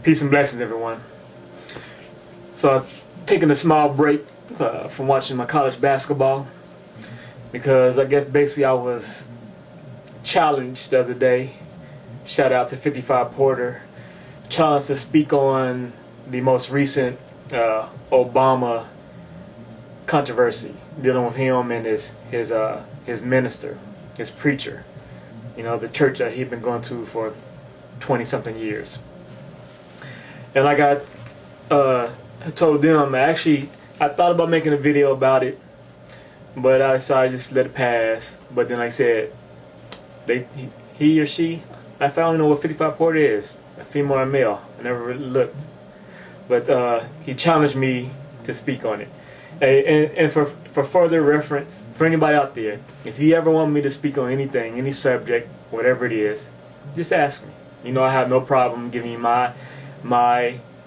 Peace and blessings, everyone. So I've taken a small break from watching my college basketball because I guess basically I was challenged the other day. Shout out to 55 Porter. Challenged to speak on the most recent Obama controversy dealing with him and his minister, his preacher. You know, the church that he'd been going to for 20-something years. And like I told them, I thought about making a video about it, but I decided to just let it pass. But then, like I said, he or she, I finally know what 55 Porter is, a female or male. I never really looked. But he challenged me to speak on it. And for further reference, for anybody out there, if you ever want me to speak on anything, any subject, whatever it is, just ask me. You know, I have no problem giving you my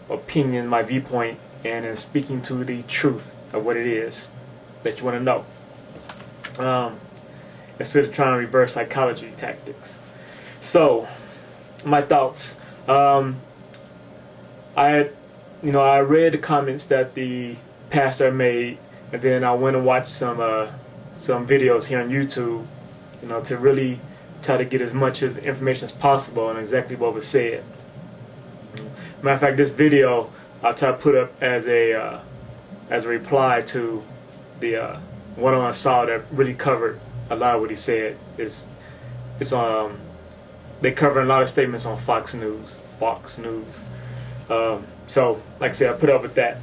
opinion, my viewpoint, and in speaking to the truth of what it is that you want to know. Instead of trying to reverse psychology tactics. So, my thoughts. I read the comments that the pastor made, and then I went and watched some videos here on YouTube, to really try to get as much information as possible on exactly what was said. Matter of fact, this video I'll try to put up as a reply to the one I saw that really covered a lot of what he said. They cover a lot of statements on Fox News. So, like I said, I put up with that.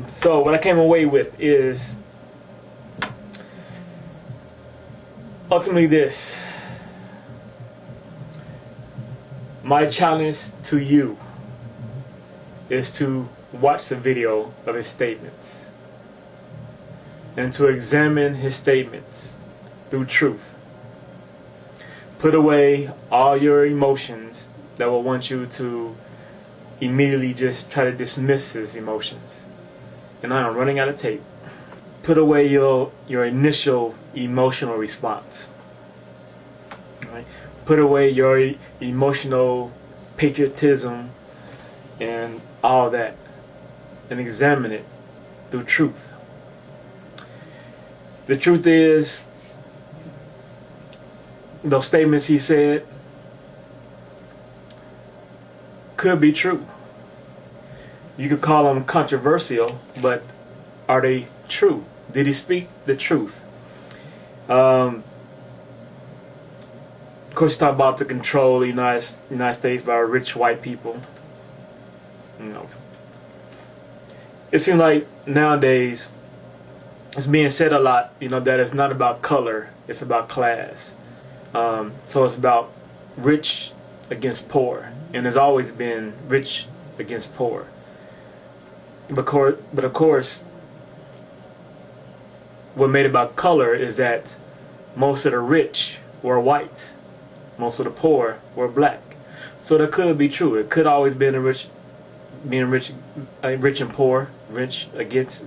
So what I came away with is ultimately this. My challenge to you is to watch the video of his statements and to examine his statements through truth. Put away all your emotions that will want you to immediately just try to dismiss his emotions. And I'm running out of tape. Put away your initial emotional response. Right? Put away your emotional patriotism and all that, and examine it through truth. The truth is, those statements he said could be true. You could call them controversial, but are they true? Did he speak the truth? Of course, he talked about the control of the United States by rich white people. It seems like nowadays it's being said a lot, that it's not about color, it's about class. So it's about rich against poor, and there's always been rich against poor. But of course, what made it about color is that most of the rich were white, most of the poor were black. So that could be true. It could always be rich and poor, rich against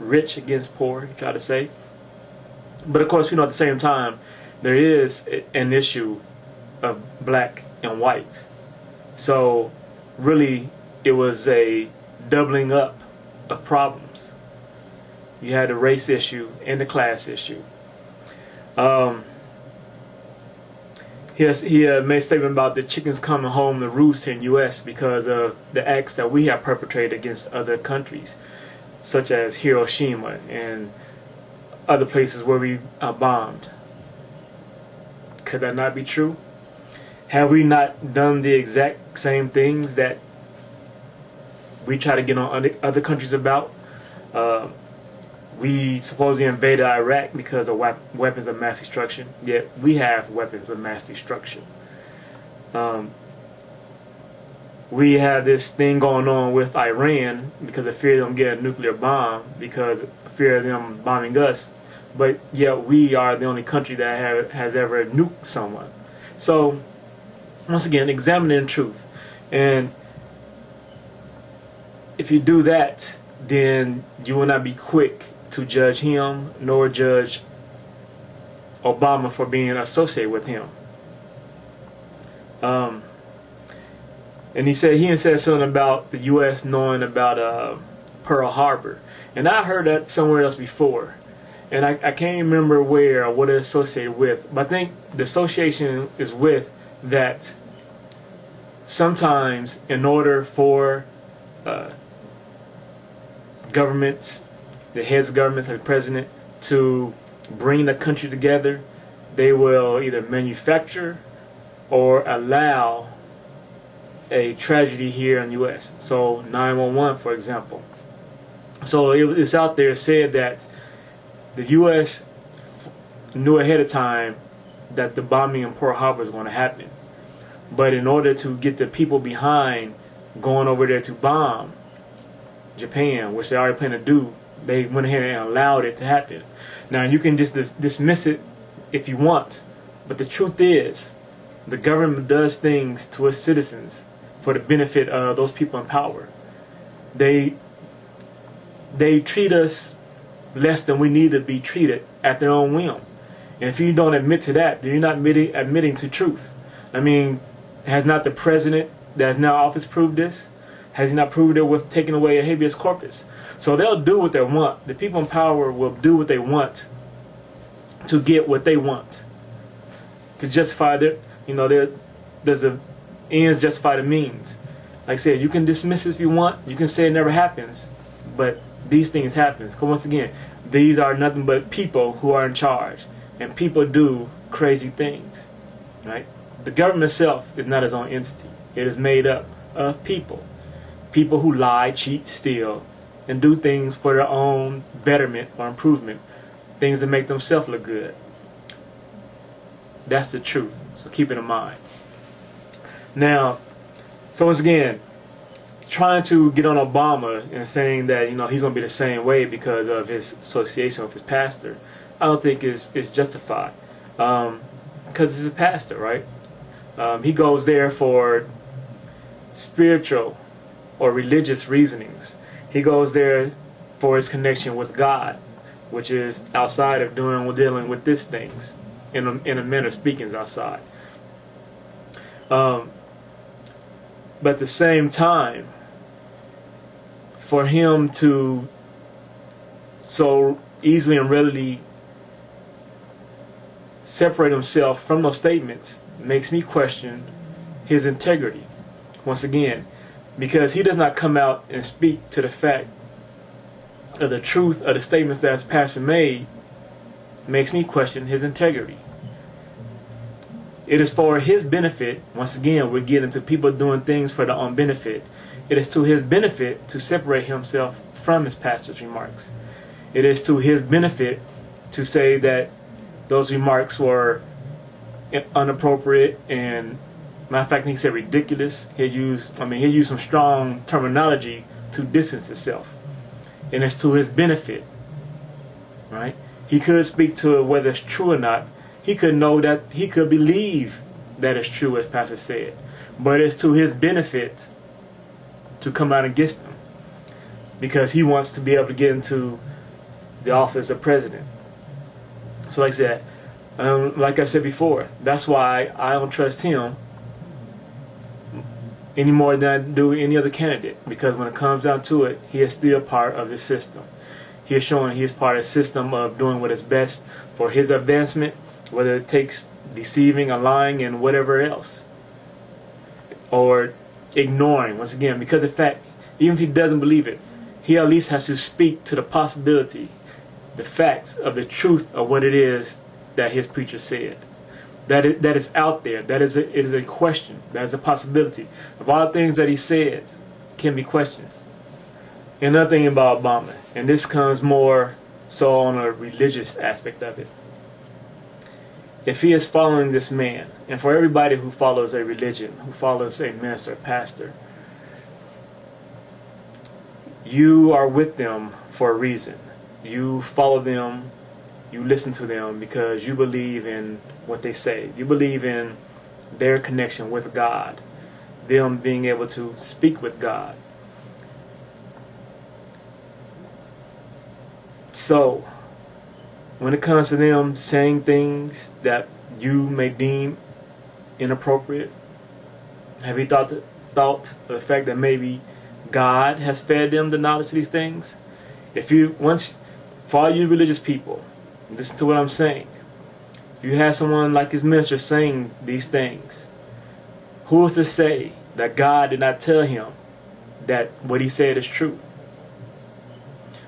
poor, you try to say. But of course, at the same time, there is an issue of black and white. So really, it was a doubling up of problems. You had the race issue and the class issue. He made a statement about the chickens coming home to roost in the U.S. because of the acts that we have perpetrated against other countries, such as Hiroshima and other places where we bombed. Could that not be true? Have we not done the exact same things that we try to get on other countries about? We supposedly invaded Iraq because of weapons of mass destruction, yet we have weapons of mass destruction. We have this thing going on with Iran because of fear of them getting a nuclear bomb, because of fear of them bombing us, but yet we are the only country that has ever nuked someone. So, once again, examining the truth. And if you do that, then you will not be quick to judge him nor judge Obama for being associated with him. And he said something about the U.S. knowing about Pearl Harbor, and I heard that somewhere else before, and I can't remember where or what it's associated with. But I think the association is with that. Sometimes, in order for governments, the heads of governments, like the president, to bring the country together, they will either manufacture or allow a tragedy here in the U.S. So 911, for example. So it's out there said that the U.S. knew ahead of time that the bombing in Pearl Harbor was going to happen. But in order to get the people behind going over there to bomb Japan, which they already planned to do, they went ahead and allowed it to happen. Now, you can just dismiss it if you want, but the truth is, the government does things to its citizens for the benefit of those people in power. They treat us less than we need to be treated at their own whim. And if you don't admit to that, then you're not admitting to truth. I mean, has not the president that is now in office proved this? Has he not proved it with taking away a habeas corpus? So they'll do what they want. The people in power will do what they want to get what they want, to justify their, there's a ends justify the means. Like I said, you can dismiss this if you want. You can say it never happens, but these things happen. Because once again, these are nothing but people who are in charge, and people do crazy things, right? The government itself is not its own entity. It is made up of people. People who lie, cheat, steal, and do things for their own betterment or improvement. Things that make themselves look good. That's the truth. So keep it in mind. Now, so once again, trying to get on Obama and saying that he's going to be the same way because of his association with his pastor, I don't think is justified. Because he's a pastor, right? He goes there for spiritual or religious reasonings. He goes there for his connection with God, which is outside of dealing with these things. In a manner of speaking, is outside. But at the same time, for him to so easily and readily separate himself from those statements makes me question his integrity. Once again, because he does not come out and speak to the fact of the truth of the statements that his pastor made, makes me question his integrity. It is for his benefit. Once again, we're getting to people doing things for their own benefit. It is to his benefit to separate himself from his pastor's remarks. It is to his benefit to say that those remarks were inappropriate and, matter of fact, he said ridiculous. He used some strong terminology to distance himself. And it's to his benefit, right? He could speak to whether it's true or not. He could know that, he could believe that it's true, as Pastor said. But it's to his benefit to come out against them, because he wants to be able to get into the office of president. So like I said before, that's why I don't trust him any more than I do any other candidate, because when it comes down to it, he is still part of the system. He is showing he is part of the system of doing what is best for his advancement, whether it takes deceiving or lying and whatever else, or ignoring, once again, because of the fact, even if he doesn't believe it, he at least has to speak to the possibility, the facts of the truth of what it is that his preacher said. That is out there. It is a question. That is a possibility. Of all the things that he says can be questioned. Another thing about Obama, and this comes more so on a religious aspect of it. If he is following this man, and for everybody who follows a religion, who follows a minister, a pastor, you are with them for a reason. You follow them, you listen to them because you believe in what they say. You believe in their connection with God, them being able to speak with God. So, when it comes to them saying things that you may deem inappropriate, have you thought thought of the fact that maybe God has fed them the knowledge of these things. For all you religious people, listen to what I'm saying. If you have someone like his minister saying these things, who is to say that God did not tell him that what he said is true?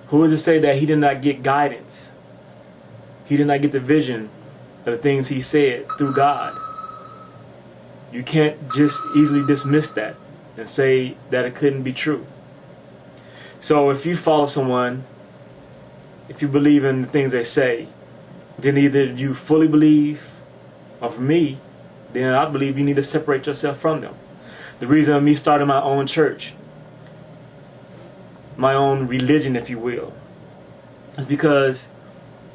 Who is to say that he did not get guidance? He did not get the vision of the things he said through God. You can't just easily dismiss that and say that it couldn't be true. So if you follow someone, if you believe in the things they say, then either you fully believe, or for me, then I believe you need to separate yourself from them. The reason of me starting my own church, my own religion, if you will, is because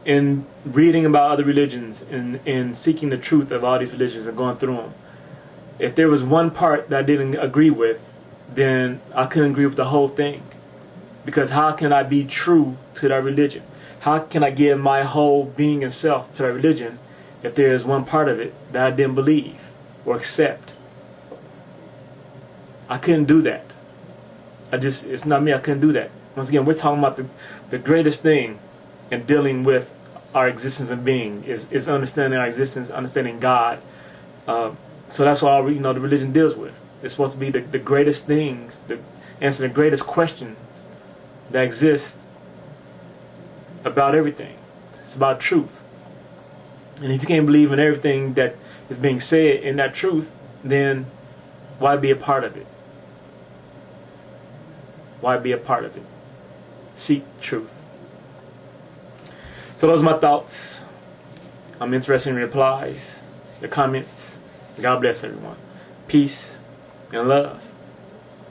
in reading about other religions and in seeking the truth of all these religions and going through them, if there was one part that I didn't agree with, then I couldn't agree with the whole thing. Because how can I be true to that religion? How can I give my whole being and self to that religion if there is one part of it that I didn't believe or accept? I couldn't do that. It's not me, I couldn't do that. Once again, we're talking about the greatest thing in dealing with our existence and being is understanding our existence, understanding God. So that's what all the religion deals with. It's supposed to be the greatest things, answer the greatest question that exists about everything. It's about truth. And if you can't believe in everything that is being said in that truth, then why be a part of it? Why be a part of it? Seek truth. So those are my thoughts. I'm interested in replies, the comments. God bless everyone. Peace and love.